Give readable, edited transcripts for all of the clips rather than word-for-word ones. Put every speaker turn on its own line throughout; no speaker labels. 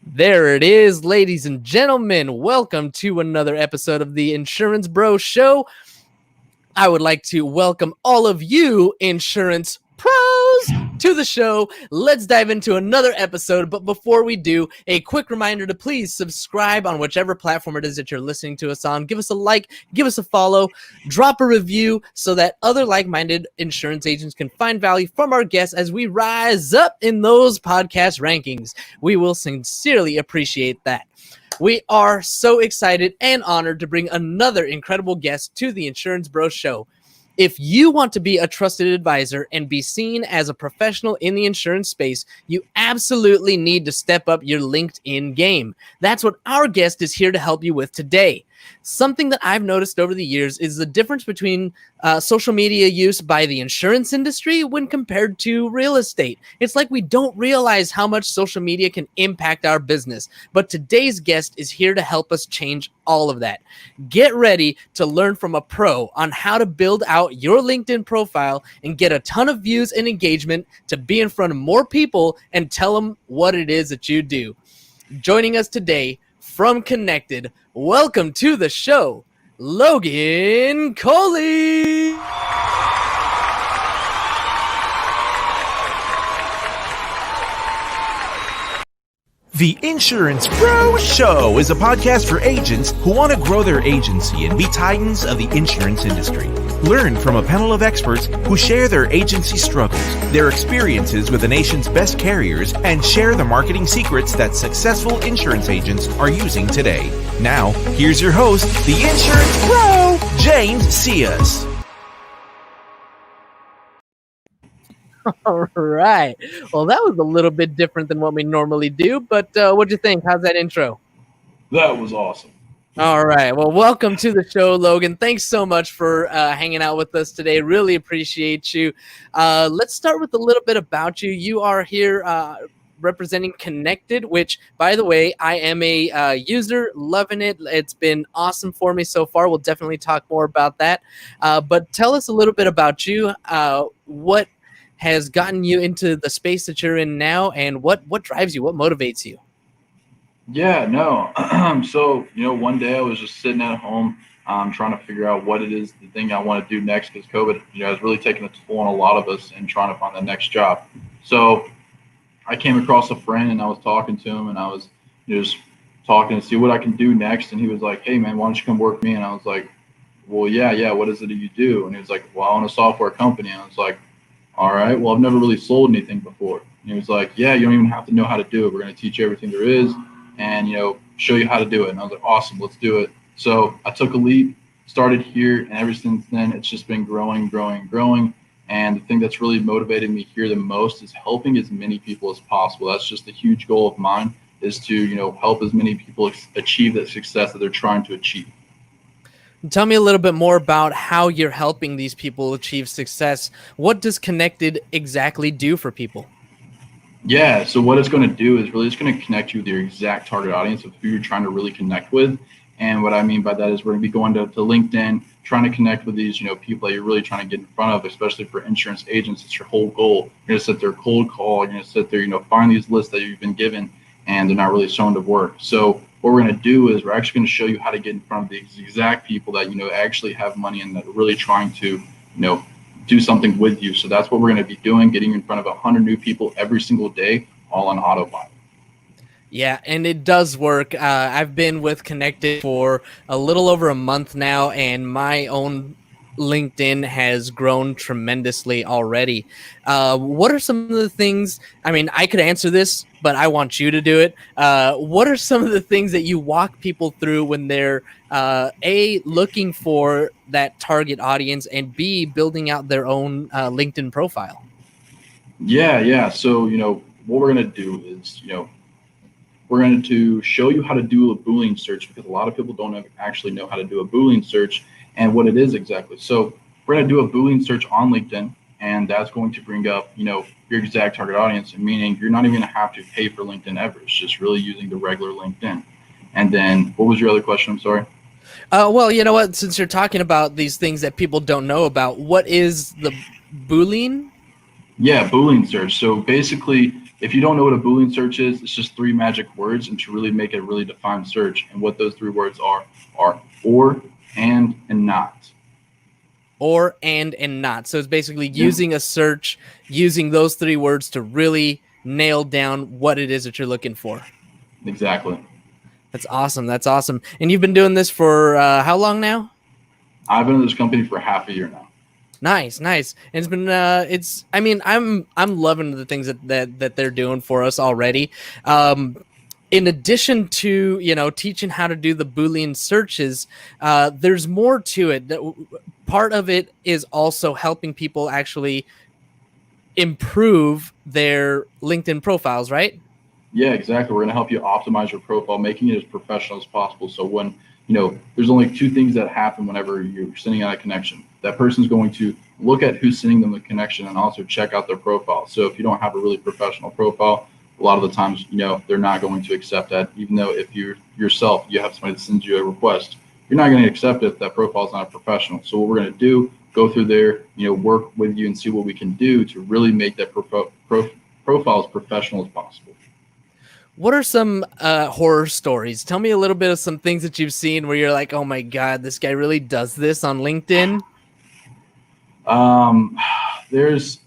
There it is, ladies and gentlemen. Welcome to another episode of the Insurance Bro Show. I would like to welcome all of you insurance pros to the show. Let's dive into another episode. But before we do, a quick reminder to please subscribe on whichever platform it is that you're listening to us on. Give us a like, give us a follow, drop a review so that other like-minded insurance agents can find value from our guests as we rise up in those podcast rankings. We will sincerely appreciate that. We are so excited and honored to bring another incredible guest to the Insurance Bro Show. If you want to be a trusted advisor and be seen as a professional in the insurance space, you absolutely need to step up your LinkedIn game. That's what our guest is here to help you with today. Something that I've noticed over the years is the difference between social media use by the insurance industry when compared to real estate. It's like we don't realize how much social media can impact our business. But today's guest is here to help us change all of that. Get ready to learn from a pro on how to build out your LinkedIn profile and get a ton of views and engagement to be in front of more people and tell them what it is that you do. Joining us today from Kennected, welcome to the show, Logan Coley.
The Insurance Bro Show is a podcast for agents who want to grow their agency and be titans of the insurance industry. Learn from a panel of experts who share their agency struggles, their experiences with the nation's best carriers, and share the marketing secrets that successful insurance agents are using today. Now, here's your host, the Insurance Bro, James Cias.
All right. Well, that was a little bit different than what we normally do, but what'd you think? How's that intro?
That was awesome.
All right. Well, welcome to the show, Logan. Thanks so much for hanging out with us today. Really appreciate you. Let's start with a little bit about you. You are here representing Kennected, which, by the way, I am a user, loving it. It's been awesome for me so far. We'll definitely talk more about that. But tell us a little bit about you. What has gotten you into the space that you're in now, and what drives you? What motivates you?
Yeah, no. So, one day I was just sitting at home trying to figure out what it is, the thing I want to do next, because COVID, has really taken a toll on a lot of us and trying to find the next job. So I came across a friend and I was talking to him and I was just talking to see what I can do next. And he was like, "Hey man, why don't you come work with me?" And I was like, "Well, yeah. What is it that you do?" And he was like, "Well, I own a software company." And I was like, "All right, well, I've never really sold anything before." And he was like, "Yeah, you don't even have to know how to do it. We're going to teach you everything there is and, show you how to do it." And I was like, "Awesome, let's do it." So I took a leap, started here, and ever since then, it's just been growing. And the thing that's really motivated me here the most is helping as many people as possible. That's just a huge goal of mine, is to, help as many people achieve that success that they're trying to achieve.
Tell me a little bit more about how you're helping these people achieve success. What does Kennected exactly do for people?
Yeah, so what it's going to do is really it's going to connect you with your exact target audience of who you're trying to really connect with. And what I mean by that is we're going to be going to LinkedIn, trying to connect with these, people that you're really trying to get in front of, especially for insurance agents. It's your whole goal. You're going to sit there cold call. You're going to sit there, find these lists that you've been given and they're not really shown to work. So what we're going to do is we're actually going to show you how to get in front of the exact people that, actually have money and that are really trying to, do something with you. So that's what we're going to be doing, getting in front of 100 new people every single day, all on autopilot.
Yeah, and it does work. I've been with Kennected for a little over a month now, and my own LinkedIn has grown tremendously already. What are some of the things, I could answer this, but I want you to do it. What are some of the things that you walk people through when they're A, looking for that target audience, and B, building out their own LinkedIn profile?
Yeah. So, what we're going to do is, we're going to show you how to do a Boolean search, because a lot of people don't actually know how to do a Boolean search and what it is exactly. So we're going to do a Boolean search on LinkedIn, and that's going to bring up, your exact target audience, meaning you're not even going to have to pay for LinkedIn ever. It's just really using the regular LinkedIn. And then what was your other question? I'm sorry.
Well, you know what? Since you're talking about these things that people don't know about, what is the Boolean?
Yeah, Boolean search. So basically, if you don't know what a Boolean search is, it's just 3 magic words, and to really make a really defined search. And what those 3 words are or, and not.
Or, and not. So it's basically using a search, using those 3 words to really nail down what it is that you're looking for.
Exactly.
That's awesome. That's awesome. And you've been doing this for how long now?
I've been in this company for half a year now.
Nice. And it's been I'm loving the things that they're doing for us already. In addition to, teaching how to do the Boolean searches, there's more to it. Part of it is also helping people actually improve their LinkedIn profiles, right?
Yeah, exactly. We're going to help you optimize your profile, making it as professional as possible. So when, there's only 2 things that happen whenever you're sending out a connection. That person's going to look at who's sending them the connection and also check out their profile. So if you don't have a really professional profile, a lot of the times, they're not going to accept that. Even though if you yourself, you have somebody that sends you a request, you're not going to accept it if that profile is not a professional. So what we're going to do, go through there, work with you and see what we can do to really make that profile as professional as possible.
What are some horror stories? Tell me a little bit of some things that you've seen where you're like, oh my God, this guy really does this on LinkedIn.
There's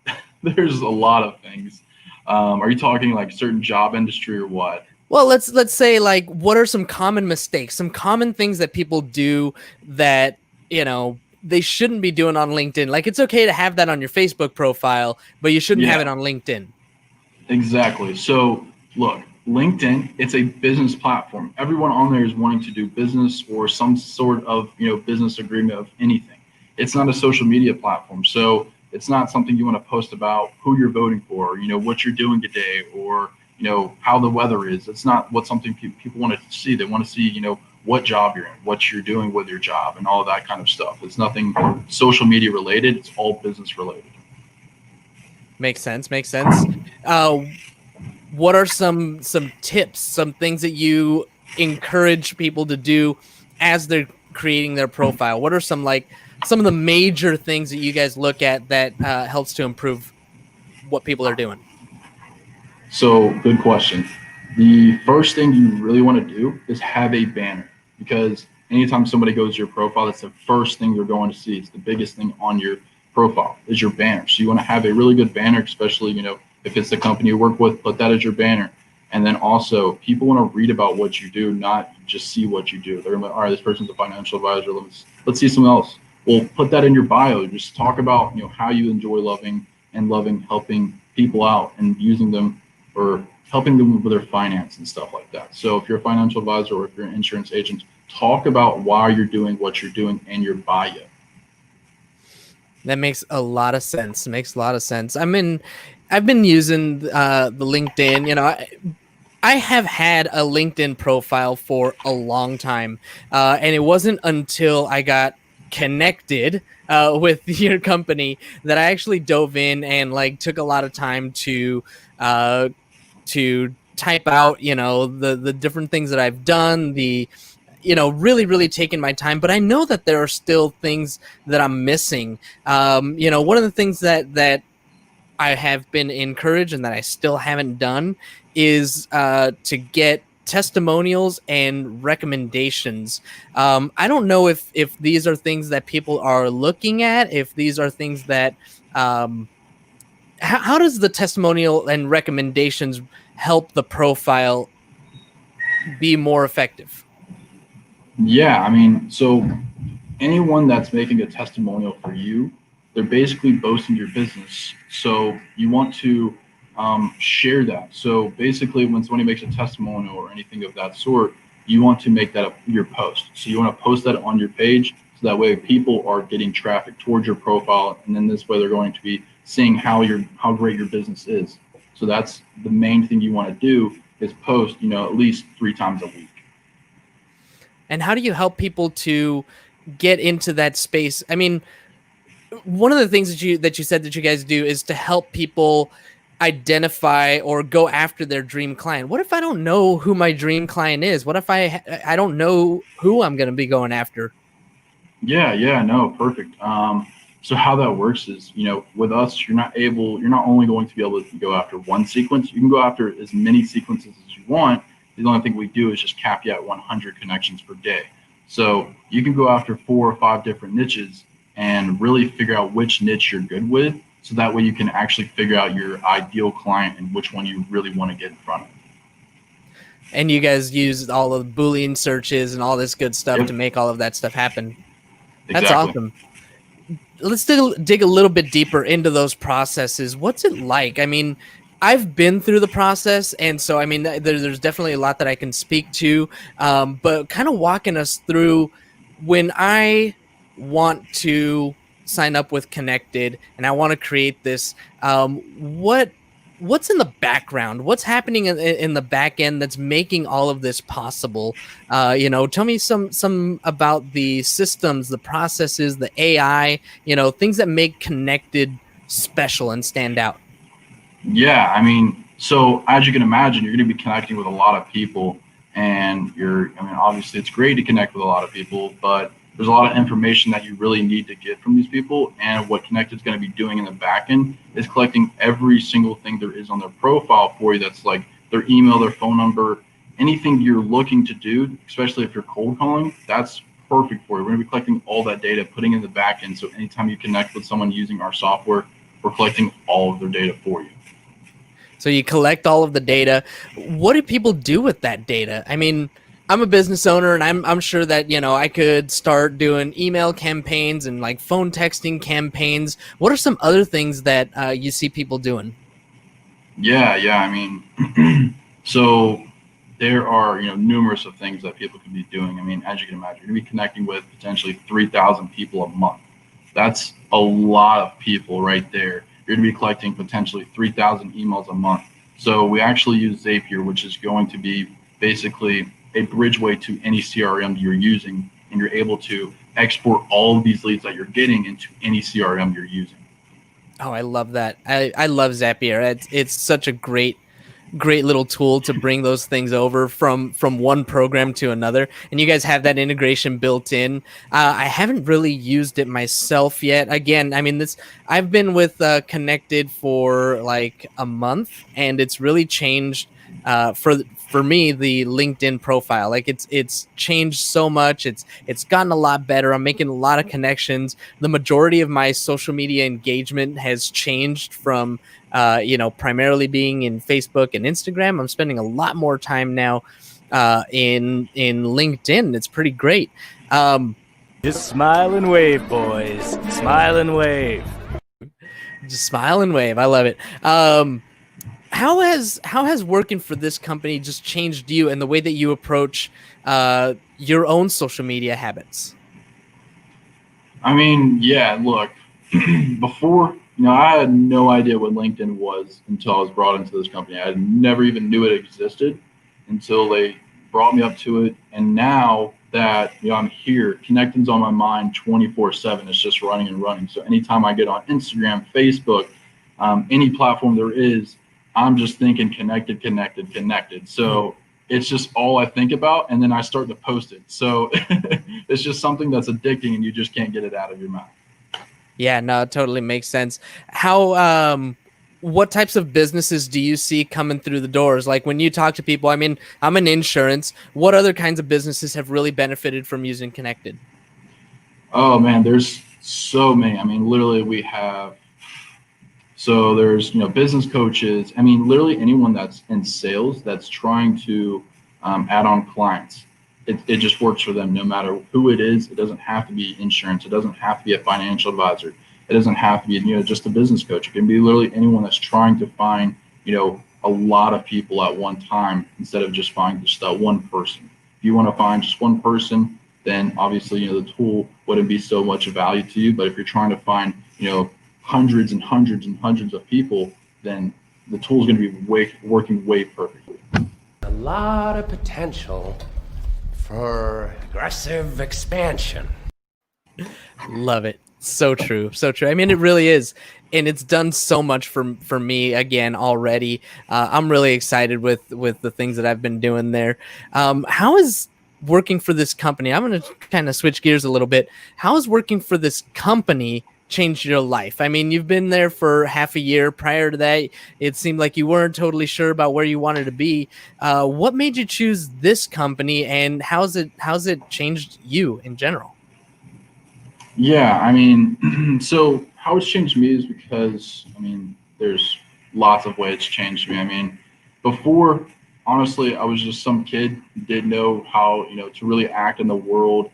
a lot of things. Are you talking like certain job industry or what?
Well, let's say, like, what are some common mistakes, some common things that people do that, they shouldn't be doing on LinkedIn? Like, it's okay to have that on your Facebook profile, but you shouldn't have it on LinkedIn.
Exactly. So look, LinkedIn, it's a business platform. Everyone on there is wanting to do business or some sort of, business agreement of anything. It's not a social media platform. So it's not something you want to post about who you're voting for, what you're doing today, or, how the weather is. It's not something people want to see. They want to see, what job you're in, what you're doing with your job, and all of that kind of stuff. It's nothing social media related. It's all business related.
Makes sense. What are some tips, some things that you encourage people to do as they're creating their profile? What are some of the major things that you guys look at that helps to improve what people are doing?
So, good question. The first thing you really want to do is have a banner, because anytime somebody goes to your profile, that's the first thing they're going to see. It's the biggest thing on your profile is your banner. So you want to have a really good banner, especially, if it's the company you work with, put that as your banner. And then also, people want to read about what you do, not just see what you do. They're going to be, all right, this person's a financial advisor. Let's see something else. Well, put that in your bio. Just talk about, how you enjoy loving helping people out and using them or helping them with their finance and stuff like that. So if you're a financial advisor or if you're an insurance agent, talk about why you're doing what you're doing in your bio.
That makes a lot of sense. I've been using the LinkedIn. I have had a LinkedIn profile for a long time, and it wasn't until I got connected with your company that I actually dove in and took a lot of time to type out the different things that I've done, really taking my time. But I know that there are still things that I'm missing. One of the things that I have been encouraged and that I still haven't done is to get testimonials and recommendations. I don't know if these are things that people are looking at, if these are things that how does the testimonial and recommendations help the profile be more effective?
Yeah, so anyone that's making a testimonial for you, they're basically boasting your business. So you want to share that. So basically, when somebody makes a testimonial or anything of that sort, you want to make that your post. So you want to post that on your page, so that way people are getting traffic towards your profile, and then this way they're going to be seeing how great your business is. So that's the main thing you want to do, is post, at least 3 times a week.
And how do you help people to get into that space? I mean, one of the things that you said that you guys do is to help people identify or go after their dream client. What if I don't know who my dream client is? What if I don't know who I'm going to be going after?
Yeah, no, perfect. So how that works is, with us, you're not only going to be able to go after one sequence. You can go after as many sequences as you want. The only thing we do is just cap you at 100 connections per day. So you can go after 4 or 5 different niches and really figure out which niche you're good with. So that way you can actually figure out your ideal client and which one you really want to get in front of.
And you guys use all of the Boolean searches and all this good stuff
Yep.
to make all of that stuff happen.
Exactly.
That's awesome. Let's dig a little bit deeper into those processes. What's it like? I mean, I've been through the process, and so I mean, there's definitely a lot that I can speak to. But kind of walking us through when I want to sign up with Kennected and I want to create this. What's in the background? What's happening in the back end that's making all of this possible? Tell me some about the systems, the processes, the AI, things that make Kennected special and stand out.
Yeah, I mean, so as you can imagine, you're going to be connecting with a lot of people, and obviously it's great to connect with a lot of people, but there's a lot of information that you really need to get from these people. And what Kennected is going to be doing in the back end is collecting every single thing there is on their profile for you. That's like their email, their phone number, anything you're looking to do, especially if you're cold calling, that's perfect for you. We're going to be collecting all that data, putting it in the back end. So anytime you connect with someone using our software, we're collecting all of their data for you.
So you collect all of the data. What do people do with that data? I mean, I'm a business owner, and I'm sure that, I could start doing email campaigns and like phone texting campaigns. What are some other things that you see people doing?
Yeah. I mean, so there are, numerous of things that people can be doing. I mean, as you can imagine, you're going to be connecting with potentially 3,000 people a month. That's a lot of people right there. You're going to be collecting potentially 3,000 emails a month. So we actually use Zapier, which is going to be basically a bridgeway to any CRM you're using, and you're able to export all of these leads that you're getting into any CRM you're using.
Oh, I love that. I love Zapier. It's such a great little tool to bring those things over from one program to another, and you guys have that integration built in. I haven't really used it myself yet. Again, I mean, I've been with Kennected for like a month, and it's really changed for me the LinkedIn profile. Like it's changed so much. It's gotten a lot better. I'm making a lot of connections. The majority of my social media engagement has changed from primarily being in Facebook and Instagram. I'm spending a lot more time now in LinkedIn. It's pretty great.
Just smile and wave, boys. Smile and wave.
Just smile and wave. I love it. How has working for this company just changed you and the way that you approach your own social media habits?
I mean, yeah, look, before, I had no idea what LinkedIn was until I was brought into this company. I never even knew it existed until they brought me up to it. And now that, I'm here, Kennected's on my mind 24/7. It's just running and running. So anytime I get on Instagram, Facebook, any platform there is, I'm just thinking connected. So it's just all I think about, and then I start to post it. So it's just something that's addicting, and you just can't get it out of your mouth.
Yeah, no, it totally makes sense. What types of businesses do you see coming through the doors? Like when you talk to people, I mean, I'm in insurance. What other kinds of businesses have really benefited from using Kennected?
Oh man, there's so many. I mean, literally there's business coaches. I mean, literally anyone that's in sales that's trying to add on clients. It just works for them no matter who it is. It doesn't have to be insurance. It doesn't have to be a financial advisor. It doesn't have to be just a business coach. It can be literally anyone that's trying to find a lot of people at one time instead of just finding just that one person. If you want to find just one person, then obviously the tool wouldn't be so much of value to you. But if you're trying to find hundreds and hundreds and hundreds of people, then the tool is going to be working way perfectly.
A lot of potential for aggressive expansion.
Love it. So true. So true. I mean, it really is. And it's done so much for me again already. I'm really excited with the things that I've been doing there. How is working for this company? I'm going to kind of switch gears a little bit. How is working for this company changed your life? I mean, you've been there for half a year. Prior to that, it seemed like you weren't totally sure about where you wanted to be. What made you choose this company, and how's it changed you in general?
Yeah, I mean, so how it's changed me is because, I mean, there's lots of ways it's changed me. I mean, before, honestly, I was just some kid, didn't know how, to really act in the world,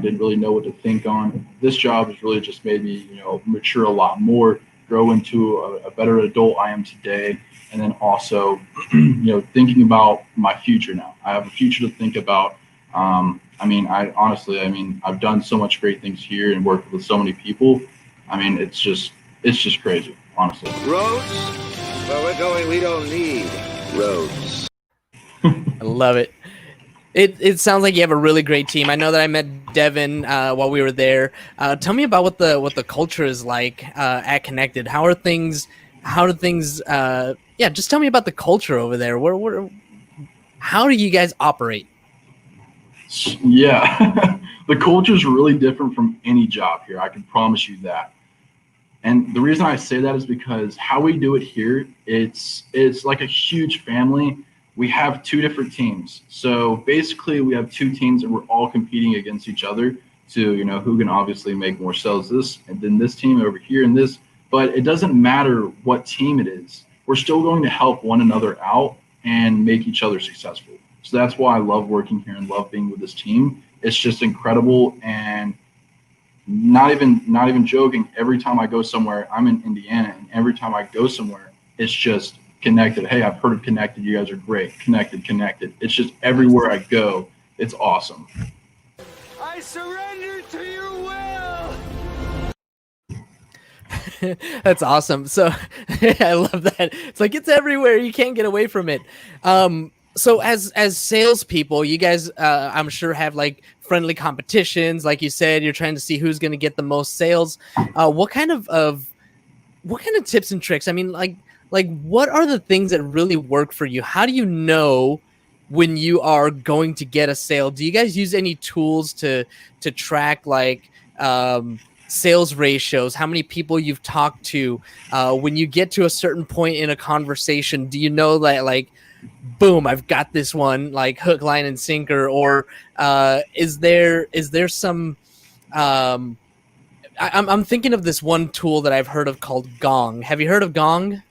didn't really know what to think on. This job has really just made me, mature a lot more, grow into a better adult I am today. And then also, thinking about my future now. I have a future to think about. I mean, I've done so much great things here and worked with so many people. I mean, it's just crazy, honestly.
Roads? Where we're going, we don't need roads.
I love it. It sounds like you have a really great team. I know that I met Devin while we were there. Tell me about what the culture is like at Kennected. How are things? Just tell me about the culture over there. How do you guys operate?
Yeah, the culture is really different from any job here. I can promise you that. And the reason I say that is because how we do it here, it's like a huge family. We have two different teams. So basically we have two teams and we're all competing against each other to, who can obviously make more sales, this and then this team over here and this, but it doesn't matter what team it is. We're still going to help one another out and make each other successful. So that's why I love working here and love being with this team. It's just incredible, and not even joking. Every time I go somewhere, I'm in Indiana, and every time I go somewhere, it's just Kennected. Hey, I've heard of Kennected. You guys are great. Kennected. It's just everywhere I go. It's awesome.
I surrender to your will.
That's awesome. So I love that. It's like it's everywhere. You can't get away from it. So as salespeople, you guys, I'm sure have like friendly competitions. Like you said, you're trying to see who's going to get the most sales. What kind of tips and tricks? I mean, like what are the things that really work for you? How do you know when you are going to get a sale? Do you guys use any tools to track like sales ratios, how many people you've talked to? When you get to a certain point in a conversation, do you know that like, boom, I've got this one, like hook, line, and sinker? Or is there some I'm thinking of this one tool that I've heard of called Gong. Have you heard of Gong?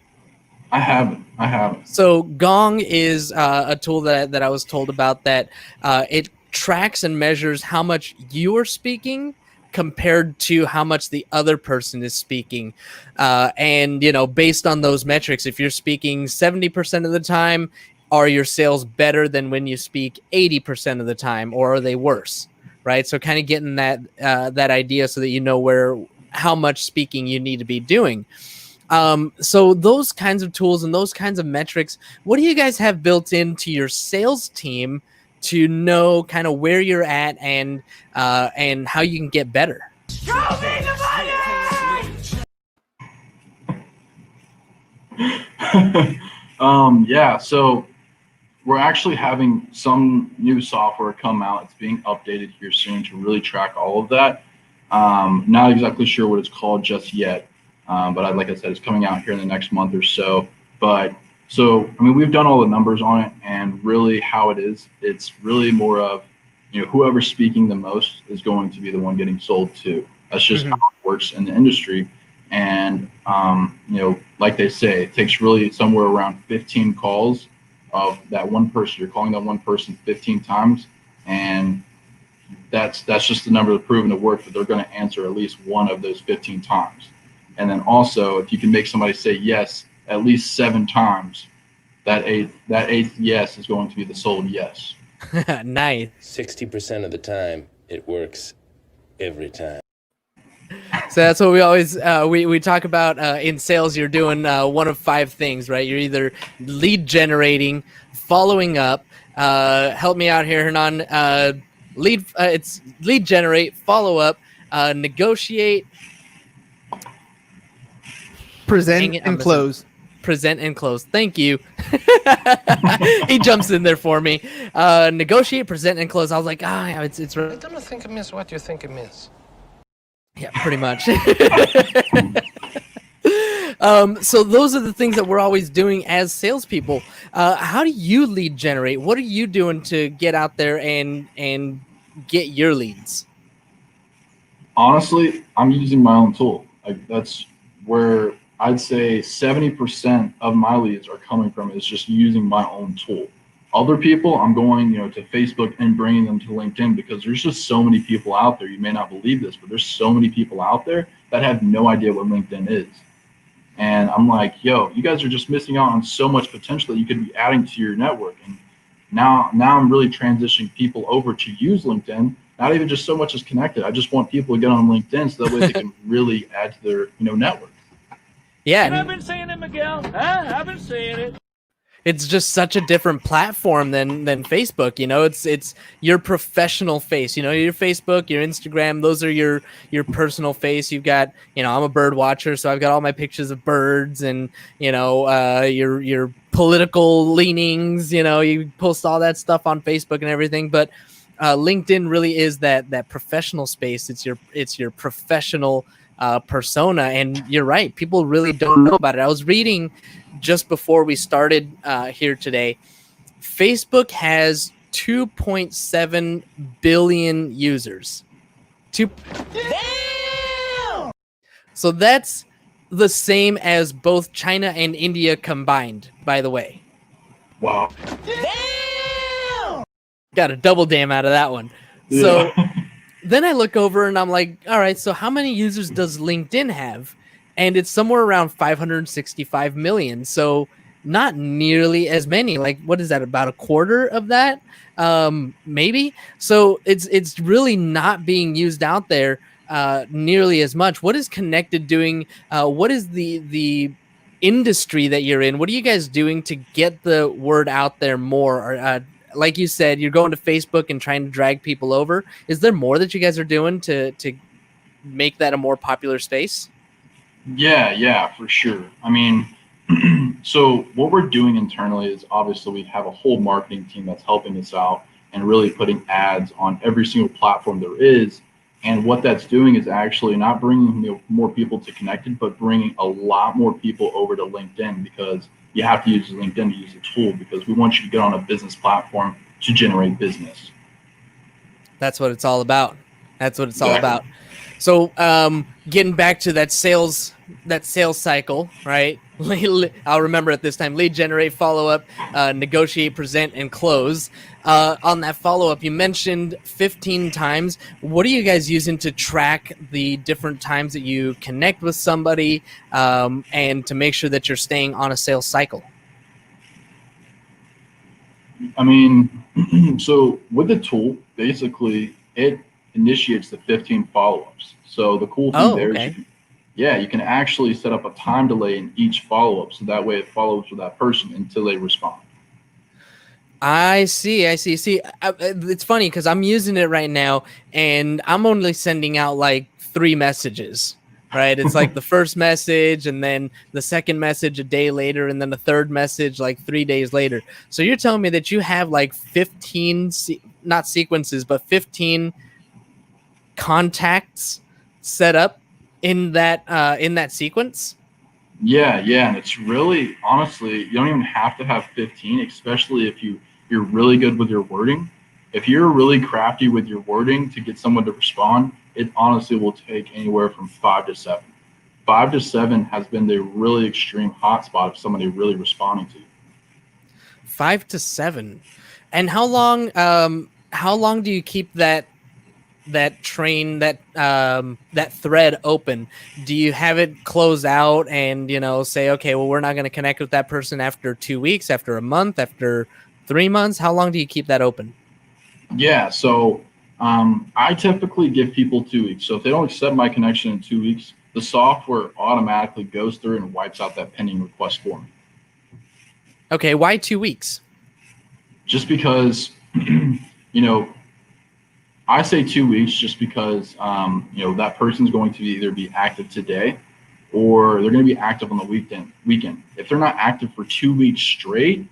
I haven't.
So Gong is a tool that I was told about that it tracks and measures how much you are speaking compared to how much the other person is speaking. And, based on those metrics, if you're speaking 70% of the time, are your sales better than when you speak 80% of the time, or are they worse? Right. So kind of getting that idea so that you know how much speaking you need to be doing. So those kinds of tools and those kinds of metrics, what do you guys have built into your sales team to know kind of where you're at and how you can get better?
Show me the
money! Yeah, so we're actually having some new software come out. It's being updated here soon to really track all of that. Not exactly sure what it's called just yet, but like I said, it's coming out here in the next month or so. We've done all the numbers on it, and really how it is, it's really more of, whoever's speaking the most is going to be the one getting sold to. That's just how it works in the industry. And, like they say, it takes really somewhere around 15 calls of that one person. You're calling that one person 15 times, and that's just the number of proven to work that they're going to answer at least one of those 15 times. And then also, if you can make somebody say yes at least 7 times, that eighth yes is going to be the sold yes.
Nice.
60% of the time, it works every time.
So that's what we always we talk about in sales. You're doing one of 5 things, right? You're either lead generating, following up. Help me out here, Hernan. It's lead generate, follow up, negotiate,
present, and close.
Present and close. Thank you. He jumps in there for me. Negotiate, present, and close. I was like, it's.
I don't think it means what you think it means.
Yeah, pretty much. So those are the things that we're always doing as salespeople. How do you lead generate? What are you doing to get out there and get your leads?
Honestly, I'm using my own tool. Like that's where I'd say 70% of my leads are coming from is just using my own tool. Other people, I'm going, to Facebook and bringing them to LinkedIn because there's just so many people out there. You may not believe this, but there's so many people out there that have no idea what LinkedIn is. And I'm like, yo, you guys are just missing out on so much potential that you could be adding to your network. And now I'm really transitioning people over to use LinkedIn. Not even just so much as Kennected. I just want people to get on LinkedIn so that way they can really add to their network.
Yeah,
I've been saying it, Miguel. Huh? I've been saying it.
it's just such a different platform than Facebook. It's your professional face. Your Facebook, your Instagram, those are your personal face. You've got, I'm a bird watcher, so I've got all my pictures of birds and your political leanings. You post all that stuff on Facebook and everything, but LinkedIn really is that professional space. It's your professional persona, and you're right. People really don't know about it. I was reading just before we started here today. Facebook has 2.7 billion users. Damn! So that's the same as both China and India combined, by the way.
Wow.
Damn! Got a double damn out of that one.
Yeah.
So then I look over and I'm like, all right, so how many users does LinkedIn have? And it's somewhere around 565 million. So not nearly as many. Like, what is that? About a quarter of that? Maybe. So it's really not being used out there nearly as much. What is Kennected doing? What is the industry that you're in? What are you guys doing to get the word out there more? Or, like you said, you're going to Facebook and trying to drag people over. Is there more that you guys are doing to make that a more popular space?
Yeah, for sure. I mean, so what we're doing internally is obviously we have a whole marketing team that's helping us out and really putting ads on every single platform there is. And what that's doing is actually not bringing more people to Kennected, but bringing a lot more people over to LinkedIn, because you have to use LinkedIn to use the tool, because we want you to get on a business platform to generate business.
That's what it's all about. That's what it's all about. So getting back to that sales cycle, right? I'll remember at this time: lead generate, follow up, negotiate, present, and close. On that follow up, you mentioned 15 times. What are you guys using to track the different times that you connect with somebody, and to make sure that you're staying on a sales cycle?
I mean, so with the tool, basically it initiates the 15 follow-ups. So the cool thing is you can actually set up a time delay in each follow-up, so that way it follows with that person until they respond.
I see. See, it's funny because I'm using it right now and I'm only sending out like 3 messages, right? It's like the first message and then the second message a day later and then the third message like 3 days later. So you're telling me that you have like 15, not sequences, but 15 contacts set up in that sequence?
Yeah, and it's really, honestly, you don't even have to have 15, especially if you're really good with your wording. If you're really crafty with your wording to get someone to respond, it honestly will take anywhere from 5 to 7. 5 to 7 has been the really extreme hotspot of somebody really responding to you.
5 to 7. And how long do you keep that train, that thread open? Do you have it close out and say, okay, well, we're not going to connect with that person after 2 weeks, after a month, after 3 months? How long do you keep that open?
Yeah, so I typically give people 2 weeks. So if they don't accept my connection in 2 weeks, the software automatically goes through and wipes out that pending request for me.
Okay, why 2 weeks?
Just because, I say 2 weeks just because, that person's going to either be active today or they're going to be active on the weekend. If they're not active for 2 weeks straight,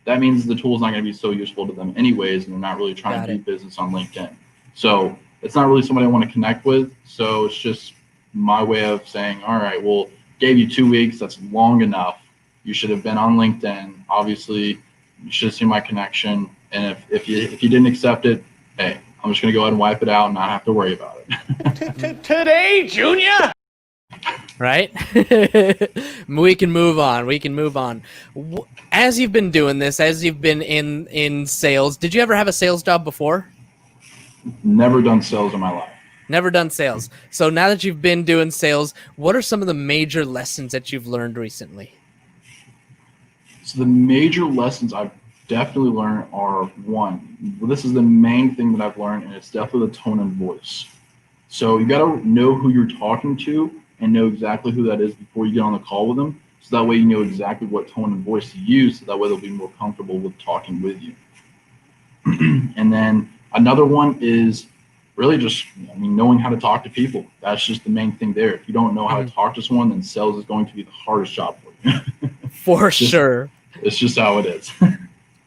that means the tool is not going to be so useful to them anyways, and they're not really trying to do business on LinkedIn. So it's not really somebody I want to connect with. So it's just my way of saying, all right, well, gave you 2 weeks. That's long enough. You should have been on LinkedIn. Obviously, you should have seen my connection. And if you didn't accept it, hey, I'm just going to go ahead and wipe it out and not have to worry about it.
Today, Junior!
Right? We can move on. As you've been doing this, as you've been in sales, did you ever have a sales job before?
Never done sales in my life.
Never done sales. So now that you've been doing sales, what are some of the major lessons that you've learned recently?
So the major lessons I've definitely learned are, one, this is the main thing that I've learned, and it's definitely the tone and voice. So you got to know who you're talking to and know exactly who that is before you get on the call with them. So that way you know exactly what tone and voice to use, so that way they'll be more comfortable with talking with you. And then another one is really just, knowing how to talk to people. That's just the main thing there. If you don't know how to talk to someone, then sales is going to be the hardest job for you.
For sure.
It's just how it is.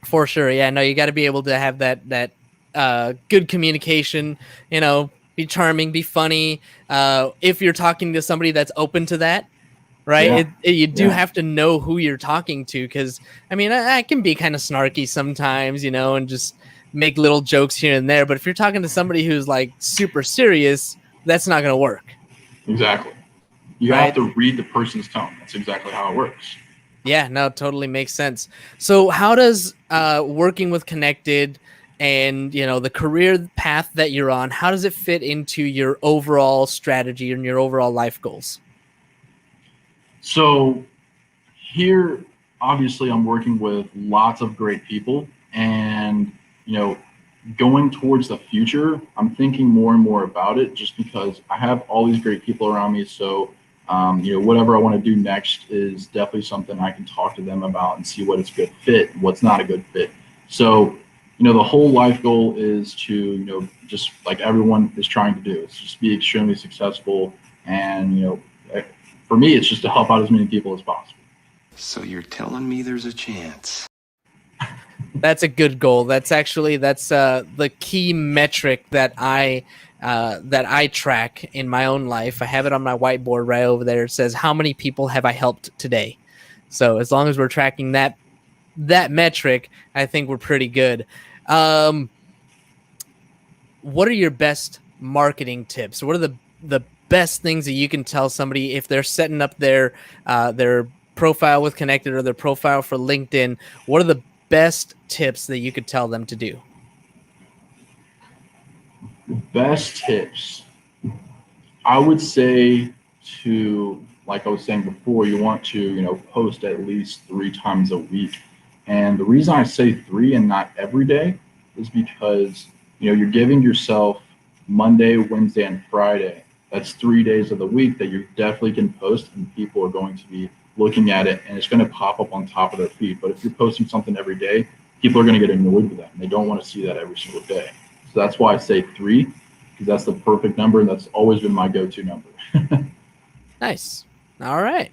For sure. Yeah, no, you got to be able to have that good communication, be charming, be funny. If you're talking to somebody that's open to that, right?
Yeah.
You do have to know who you're talking to, because, I can be kind of snarky sometimes, and just make little jokes here and there. But if you're talking to somebody who's like super serious, that's not going to work.
Exactly. You have to read the person's tone. That's exactly how it works.
Yeah, no, totally makes sense. So how does working with Kennected and, the career path that you're on, how does it fit into your overall strategy and your overall life goals?
So here, obviously, I'm working with lots of great people, and, going towards the future, I'm thinking more and more about it, just because I have all these great people around me. So, whatever I want to do next is definitely something I can talk to them about and see what is a good fit, what's not a good fit. So, the whole life goal is to, just like everyone is trying to do, it's just be extremely successful. And, for me, it's just to help out as many people as possible.
So you're telling me there's a chance?
That's a good goal. That's the key metric that I track in my own life. I have it on my whiteboard right over there. It says, how many people have I helped today? So as long as we're tracking that metric, I think we're pretty good. What are your best marketing tips? What are the best things that you can tell somebody if they're setting up their profile with Kennected or their profile for LinkedIn? What are the best tips that you could tell them to do?
The best tips, I would say, to, like I was saying before, you want to, post at least 3 times a week. And the reason I say 3 and not every day is because, you're giving yourself Monday, Wednesday, and Friday. That's 3 days of the week that you definitely can post, and people are going to be looking at it, and it's going to pop up on top of their feed. But if you're posting something every day, people are going to get annoyed with that, and they don't want to see that every single day. So that's why I say 3, because that's the perfect number, and that's always been my go-to number.
Nice. All right.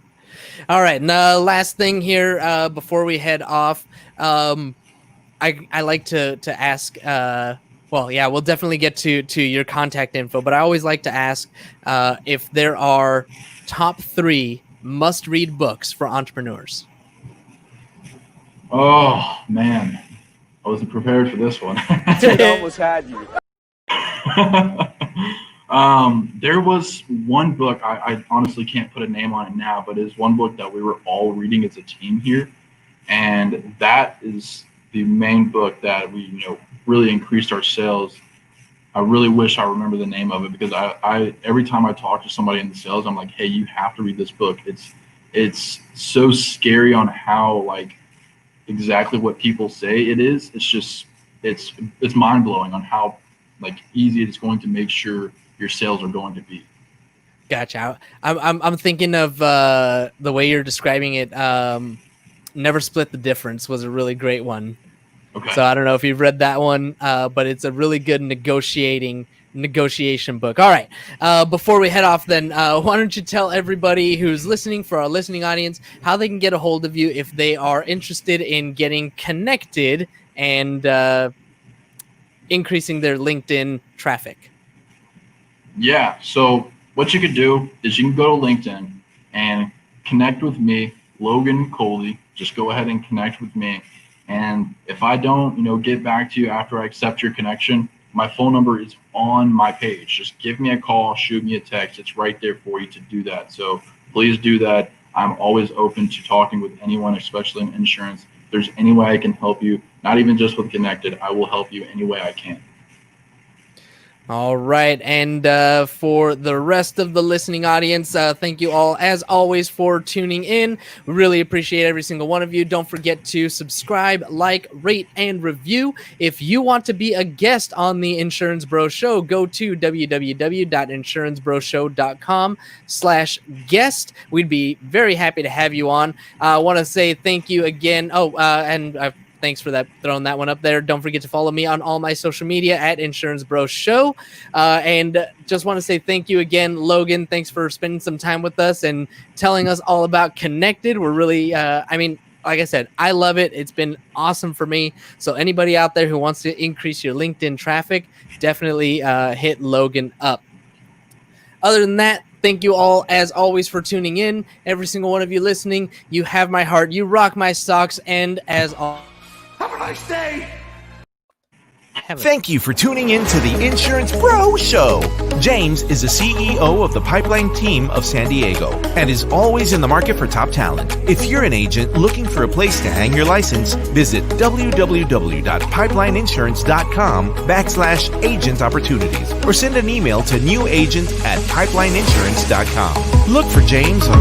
And the last thing here before we head off, I like to ask. We'll definitely get to your contact info, but I always like to ask if there are top 3 must-read books for entrepreneurs.
Oh man, I wasn't prepared for this one.
I almost had you.
There was one book, I honestly can't put a name on it now, but it's one book that we were all reading as a team here. And that is the main book that we, really increased our sales. I really wish I remember the name of it, because I every time I talk to somebody in the sales, I'm like, hey, you have to read this book. It's so scary on how, like, exactly what people say it is. It's just, it's mind blowing on how, like, easy it's going to make sure your sales are going to be.
Gotcha. I'm thinking of the way you're describing it. Never Split the Difference was a really great one.
Okay.
So I don't know if you've read that one, but it's a really good negotiation book. All right. Before we head off, then, why don't you tell everybody who's listening, for our listening audience, how they can get a hold of you if they are interested in getting connected and increasing their LinkedIn traffic?
Yeah. So what you could do is you can go to LinkedIn and connect with me, Logan Coley. Just go ahead and connect with me. And if I don't, get back to you after I accept your connection, my phone number is on my page. Just give me a call, shoot me a text. It's right there for you to do that. So please do that. I'm always open to talking with anyone, especially in insurance. If there's any way I can help you, not even just with Kennected, I will help you any way I can.
All right. And for the rest of the listening audience, thank you all, as always, for tuning in. We really appreciate every single one of you. Don't forget to subscribe, like, rate, and review. If you want to be a guest on the Insurance Bro Show, go to www.insurancebroShow.com/guest. We'd be very happy to have you on. I want to say thank you again. Thanks for that, throwing that one up there. Don't forget to follow me on all my social media at Insurance Bro Show. And just want to say thank you again, Logan. Thanks for spending some time with us and telling us all about Kennected. We're really, like I said, I love it. It's been awesome for me. So anybody out there who wants to increase your LinkedIn traffic, definitely hit Logan up. Other than that, thank you all, as always, for tuning in. Every single one of you listening, you have my heart. You rock my socks. And as always,
Have a nice day!
Thank you for tuning in to the Insurance Bro Show. James is the CEO of the Pipeline team of San Diego and is always in the market for top talent. If you're an agent looking for a place to hang your license, visit www.pipelineinsurance.com/agent opportunities or send an email to newagent@pipelineinsurance.com. Look for James on